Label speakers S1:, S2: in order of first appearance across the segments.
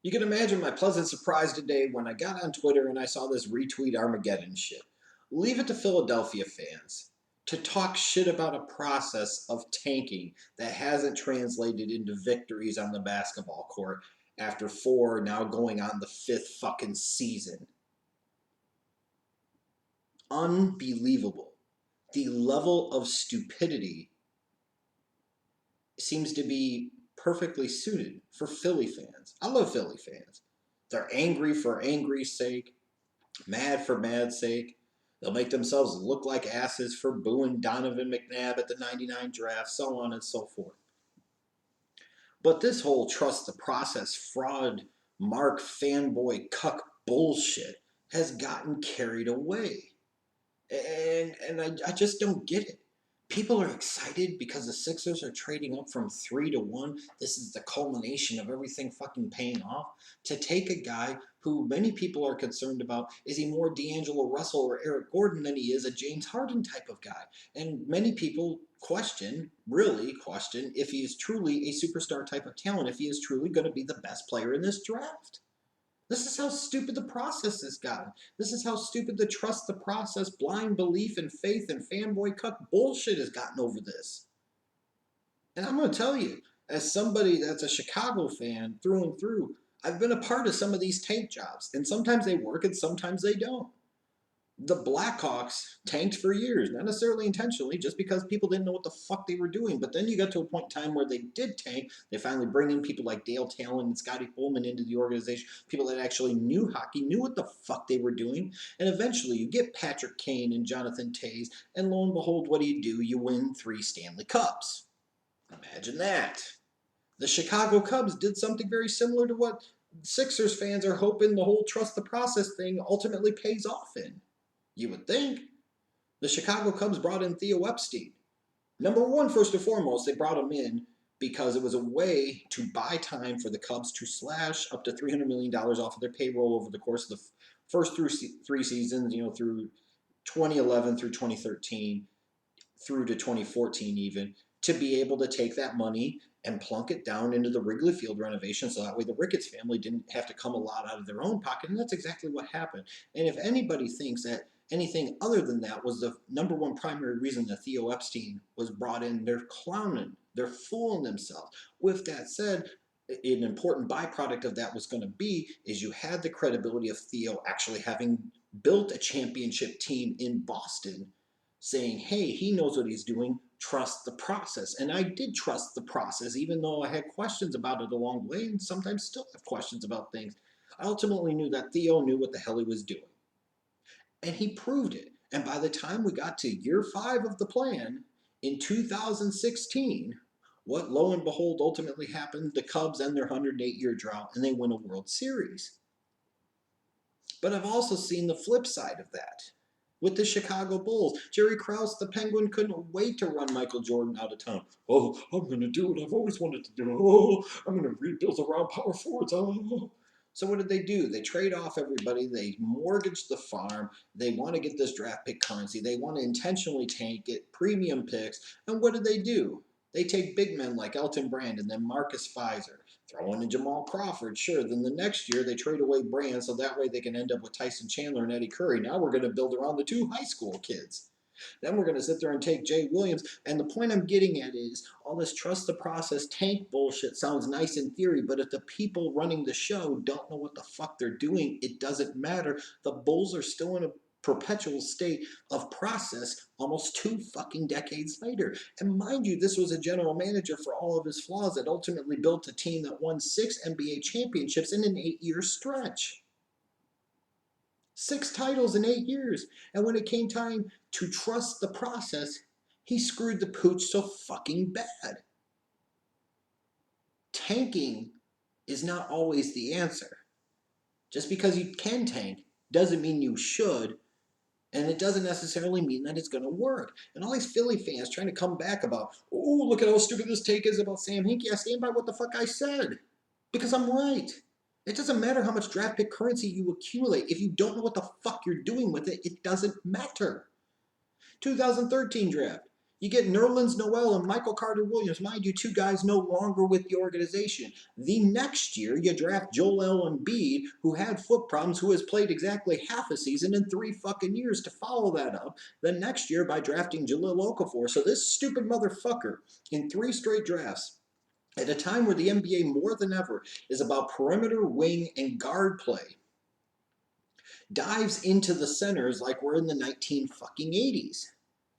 S1: You can imagine my pleasant surprise today when I got on Twitter and I saw this retweet Armageddon shit. Leave it to Philadelphia fans to talk shit about a process of tanking that hasn't translated into victories on the basketball court after four, now going on the fifth fucking season. Unbelievable. The level of stupidity seems to be perfectly suited for Philly fans. I love Philly fans. They're angry for angry's sake, mad for mad's sake. They'll make themselves look like asses for booing Donovan McNabb at the 99 draft, so on and so forth. But this whole trust the process fraud, Mark fanboy cuck bullshit has gotten carried away. And I just don't get it. People are excited because the Sixers are trading up from 3-1. This is the culmination of everything fucking paying off. To take a guy who many people are concerned about, is he more D'Angelo Russell or Eric Gordon than he is a James Harden type of guy? And many people really question, if he is truly a superstar type of talent, if he is truly going to be the best player in this draft. This is how stupid the process has gotten. This is how stupid the trust the process, blind belief and faith and fanboy cuck bullshit has gotten over this. And I'm going to tell you, as somebody that's a Chicago fan through and through, I've been a part of some of these tank jobs, and sometimes they work and sometimes they don't. The Blackhawks tanked for years, not necessarily intentionally, just because people didn't know what the fuck they were doing. But then you got to a point in time where they did tank. They finally bring in people like Dale Talon and Scotty Pullman into the organization, people that actually knew hockey, knew what the fuck they were doing. And eventually you get Patrick Kane and Jonathan Toews, and lo and behold, what do? You win 3 Stanley Cups. Imagine that. The Chicago Cubs did something very similar to what Sixers fans are hoping the whole trust the process thing ultimately pays off in. You would think. The Chicago Cubs brought in Theo Epstein. Number one, first and foremost, they brought him in because it was a way to buy time for the Cubs to slash up to $300 million off of their payroll over the course of the first 3 seasons, through 2011 through 2013, through to 2014 even, to be able to take that money and plunk it down into the Wrigley Field renovation so that way the Ricketts family didn't have to come a lot out of their own pocket. And that's exactly what happened. And if anybody thinks that anything other than that was the number one primary reason that Theo Epstein was brought in, they're clowning, they're fooling themselves. With that said, an important byproduct of that was going to be is you had the credibility of Theo actually having built a championship team in Boston, saying, hey, he knows what he's doing, trust the process. And I did trust the process, even though I had questions about it along the way and sometimes still have questions about things. I ultimately knew that Theo knew what the hell he was doing. And he proved it. And by the time we got to year 5 of the plan in 2016, what lo and behold ultimately happened, the Cubs end their 108-year drought and they win a World Series. But I've also seen the flip side of that with the Chicago Bulls. Jerry Krause, the Penguin, couldn't wait to run Michael Jordan out of town. Oh, I'm going to do what I've always wanted to do. Oh, I'm going to rebuild around power forwards. Oh. So what did they do? They trade off everybody. They mortgage the farm. They want to get this draft pick currency. They want to intentionally tank it, premium picks. And what did they do? They take big men like Elton Brand and then Marcus Fizer. Throw in Jamal Crawford, sure. Then the next year they trade away Brand so that way they can end up with Tyson Chandler and Eddie Curry. Now we're going to build around the 2 high school kids. Then we're going to sit there and take Jay Williams. And the point I'm getting at is all this trust the process tank bullshit sounds nice in theory, but if the people running the show don't know what the fuck they're doing, it doesn't matter. The Bulls are still in a perpetual state of process almost 2 fucking decades later. And mind you, this was a general manager for all of his flaws that ultimately built a team that won 6 NBA championships in an 8-year stretch. 6 titles in 8 years. And when it came time to trust the process, he screwed the pooch so fucking bad. Tanking is not always the answer. Just because you can tank doesn't mean you should, and it doesn't necessarily mean that it's going to work. And all these Philly fans trying to come back about, oh, look at how stupid this take is about Sam Hinkie. I stand by what the fuck I said. Because I'm right. It doesn't matter how much draft pick currency you accumulate. If you don't know what the fuck you're doing with it, it doesn't matter. 2013 draft. You get Nerlens Noel and Michael Carter Williams. Mind you, two guys no longer with the organization. The next year, you draft Joel Embiid, who had foot problems, who has played exactly half a season in 3 fucking years to follow that up. The next year by drafting Jahlil Okafor. So this stupid motherfucker in 3 straight drafts, at a time where the NBA more than ever is about perimeter, wing, and guard play, dives into the centers like we're in the 1980s.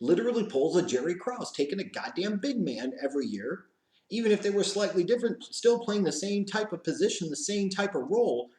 S1: Literally pulls a Jerry Krause, taking a goddamn big man every year, even if they were slightly different, still playing the same type of position, the same type of role.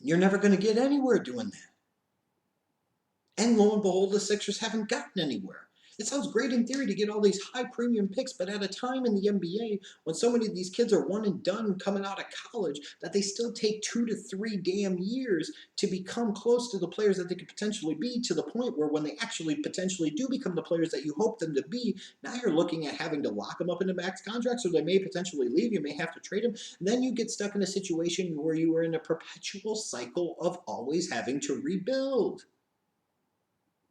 S1: You're never going to get anywhere doing that. And lo and behold, the Sixers haven't gotten anywhere. It sounds great in theory to get all these high premium picks, but at a time in the NBA when so many of these kids are one and done coming out of college, that they still take 2 to 3 damn years to become close to the players that they could potentially be, to the point where when they actually potentially do become the players that you hope them to be, now you're looking at having to lock them up into max contracts, or they may potentially leave. You may have to trade them. Then you get stuck in a situation where you are in a perpetual cycle of always having to rebuild.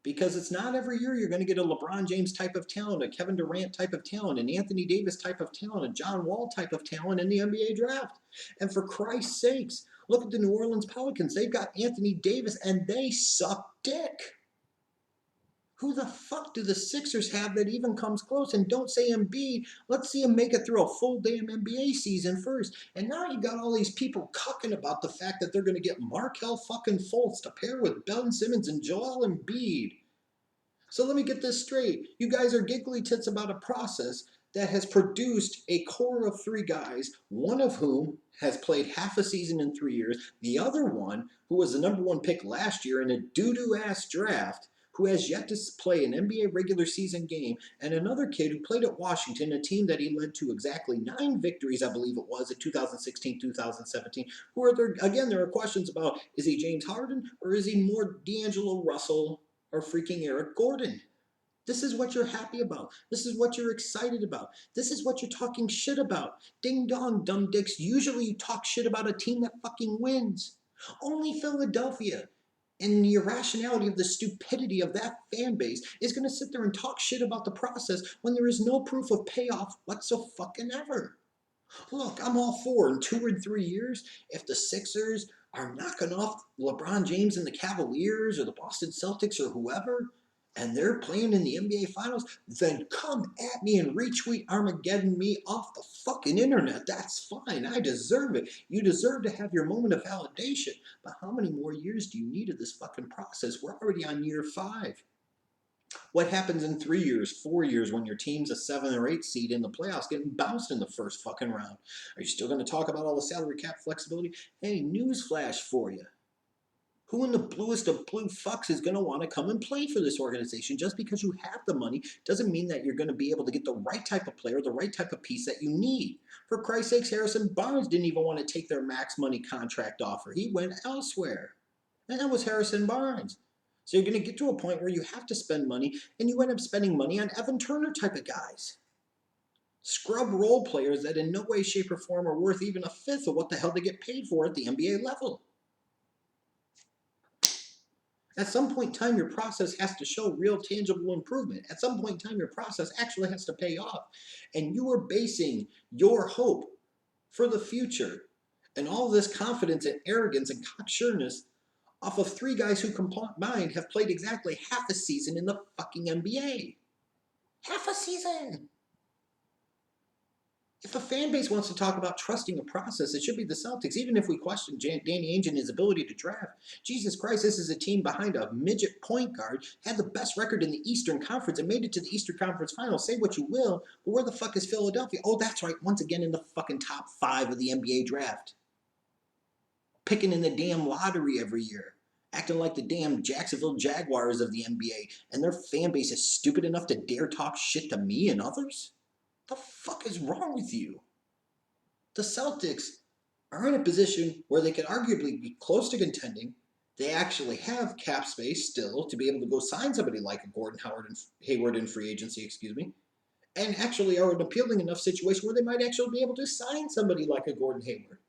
S1: Because it's not every year you're going to get a LeBron James type of talent, a Kevin Durant type of talent, an Anthony Davis type of talent, a John Wall type of talent in the NBA draft. And for Christ's sakes, look at the New Orleans Pelicans. They've got Anthony Davis and they suck dick. Who the fuck do the Sixers have that even comes close? And don't say Embiid. Let's see him make it through a full damn NBA season first. And now you got all these people cucking about the fact that they're going to get Markelle fucking Fultz to pair with Ben Simmons and Joel Embiid. So let me get this straight. You guys are giggly tits about a process that has produced a core of 3 guys, one of whom has played half a season in 3 years, the other one, who was the number 1 pick last year in a doo-doo ass draft, who has yet to play an NBA regular season game, and another kid who played at Washington, a team that he led to exactly 9 victories, I believe it was, in 2016, 2017, who are there, again, there are questions about, is he James Harden, or is he more D'Angelo Russell, or freaking Eric Gordon? This is what you're happy about. This is what you're excited about. This is what you're talking shit about. Ding dong, dumb dicks. Usually you talk shit about a team that fucking wins. Only Philadelphia, and the irrationality of the stupidity of that fan base, is going to sit there and talk shit about the process when there is no proof of payoff whatsoever. Look, I'm all for in 2 or 3 years, if the Sixers are knocking off LeBron James and the Cavaliers or the Boston Celtics or whoever, and they're playing in the NBA Finals, then come at me and retweet Armageddon me off the fucking internet. That's fine. I deserve it. You deserve to have your moment of validation. But how many more years do you need of this fucking process? We're already on year 5. What happens in 3 years, 4 years, when your team's a 7 or 8 seed in the playoffs getting bounced in the first fucking round? Are you still going to talk about all the salary cap flexibility? Hey, newsflash for you. Who in the bluest of blue fucks is going to want to come and play for this organization? Just because you have the money doesn't mean that you're going to be able to get the right type of player, the right type of piece that you need. For Christ's sakes, Harrison Barnes didn't even want to take their max money contract offer. He went elsewhere. And that was Harrison Barnes. So you're going to get to a point where you have to spend money, and you end up spending money on Evan Turner type of guys. Scrub role players that in no way, shape, or form are worth even a fifth of what the hell they get paid for at the NBA level. At some point in time, your process has to show real tangible improvement. At some point in time, your process actually has to pay off. And you are basing your hope for the future and all this confidence and arrogance and cocksureness off of 3 guys who combined have played exactly half a season in the fucking NBA. Half a season! If a fan base wants to talk about trusting a process, it should be the Celtics, even if we question Danny Ainge and his ability to draft. Jesus Christ, this is a team behind a midget point guard, had the best record in the Eastern Conference, and made it to the Eastern Conference Finals. Say what you will, but where the fuck is Philadelphia? Oh, that's right, once again in the fucking top 5 of the NBA draft. Picking in the damn lottery every year. Acting like the damn Jacksonville Jaguars of the NBA, and their fan base is stupid enough to dare talk shit to me and others? The fuck is wrong with you? The Celtics are in a position where they could arguably be close to contending. They actually have cap space still to be able to go sign somebody like a Gordon Hayward in free agency, and actually are in an appealing enough situation where they might actually be able to sign somebody like a Gordon Hayward.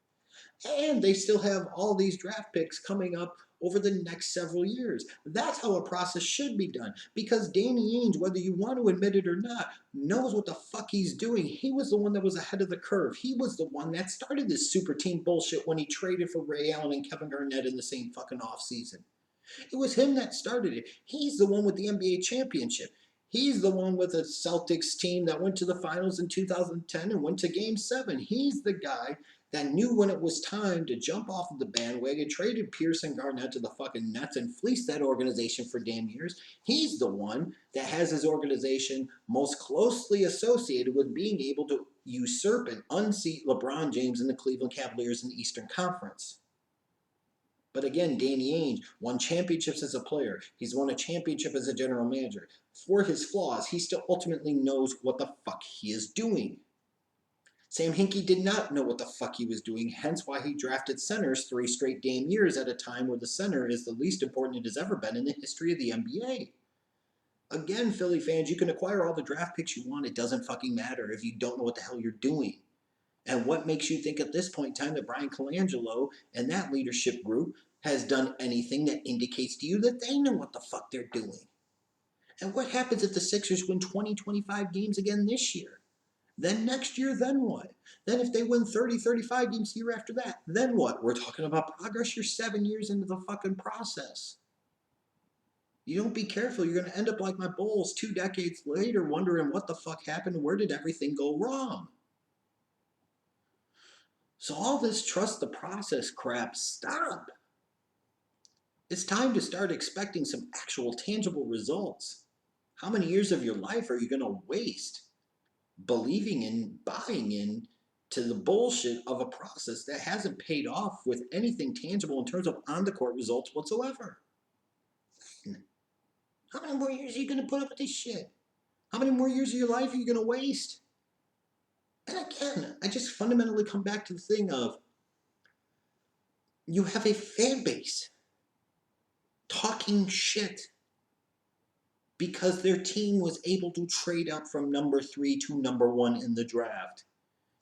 S1: And they still have all these draft picks coming up over the next several years. That's how a process should be done. Because Danny Ainge, whether you want to admit it or not, knows what the fuck he's doing. He was the one that was ahead of the curve. He was the one that started this super team bullshit when he traded for Ray Allen and Kevin Garnett in the same fucking offseason. It was him that started it. He's the one with the NBA championship. He's the one with the Celtics team that went to the finals in 2010 and went to game 7. He's the guy that knew when it was time to jump off of the bandwagon, traded Pierce and Garnett to the fucking Nets and fleeced that organization for damn years. He's the one that has his organization most closely associated with being able to usurp and unseat LeBron James and the Cleveland Cavaliers in the Eastern Conference. But again, Danny Ainge won championships as a player. He's won a championship as a general manager. For his flaws, he still ultimately knows what the fuck he is doing. Sam Hinkie did not know what the fuck he was doing, hence why he drafted centers 3 straight damn years at a time where the center is the least important it has ever been in the history of the NBA. Again, Philly fans, you can acquire all the draft picks you want. It doesn't fucking matter if you don't know what the hell you're doing. And what makes you think at this point in time that Brian Colangelo and that leadership group has done anything that indicates to you that they know what the fuck they're doing? And what happens if the Sixers win 20, 25 games again this year? Then next year, then what? Then if they win 30, 35 games the year after that, then what? We're talking about progress. You're 7 years into the fucking process. You don't be careful, you're going to end up like my Bulls 2 decades later wondering what the fuck happened and where did everything go wrong? So all this trust the process crap, stop. It's time to start expecting some actual tangible results. How many years of your life are you going to waste believing in, buying in to the bullshit of a process that hasn't paid off with anything tangible in terms of on-the-court results whatsoever? How many more years are you going to put up with this shit? How many more years of your life are you going to waste? And again, I just fundamentally come back to the thing of you have a fan base talking shit because their team was able to trade up from number 3 to number 1 in the draft.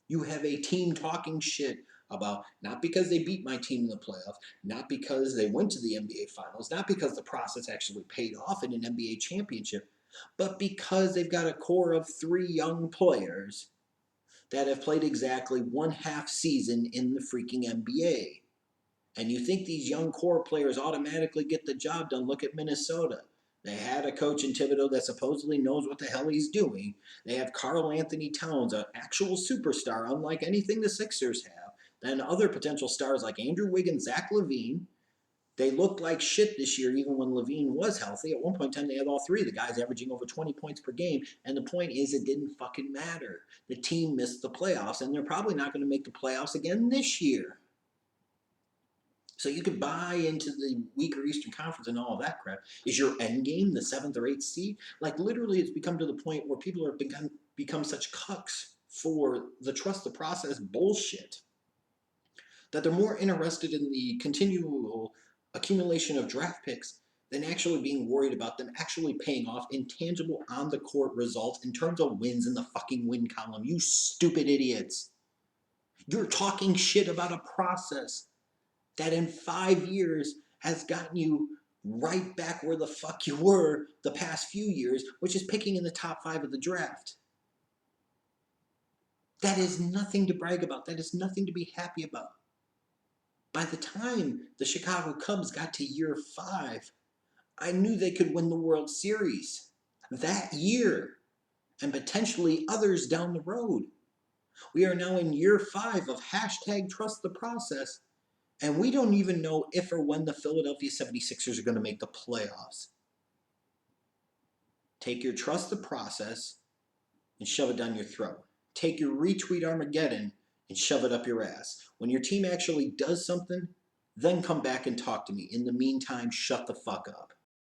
S1: You have a team talking shit about, not because they beat my team in the playoffs, not because they went to the NBA Finals, not because the process actually paid off in an NBA championship, but because they've got a core of 3 young players that have played exactly 1/2 season in the freaking NBA. And you think these young core players automatically get the job done. Look at Minnesota. They had a coach in Thibodeau that supposedly knows what the hell he's doing. They have Karl Anthony Towns, an actual superstar, unlike anything the Sixers have. Then other potential stars like Andrew Wiggins, Zach LaVine. They looked like shit this year, even when LaVine was healthy. At one point in time, they had all 3 of the guys averaging over 20 points per game. And the point is, it didn't fucking matter. The team missed the playoffs, and they're probably not going to make the playoffs again this year. So you could buy into the weaker Eastern Conference and all of that crap. Is your end game the 7th or 8th seed? Like, literally, it's become to the point where people have become such cucks for the trust the process bullshit that they're more interested in the continual accumulation of draft picks than actually being worried about them actually paying off in tangible on-the-court results in terms of wins in the fucking win column. You stupid idiots. You're talking shit about a process that in 5 years has gotten you right back where the fuck you were the past few years, which is picking in the top 5 of the draft. That is nothing to brag about. That is nothing to be happy about. By the time the Chicago Cubs got to year 5, I knew they could win the World Series that year and potentially others down the road. We are now in year 5 of hashtag trust the process, and we don't even know if or when the Philadelphia 76ers are going to make the playoffs. Take your trust the process and shove it down your throat. Take your retweet Armageddon and shove it up your ass. When your team actually does something, then come back and talk to me. In the meantime, shut the fuck up.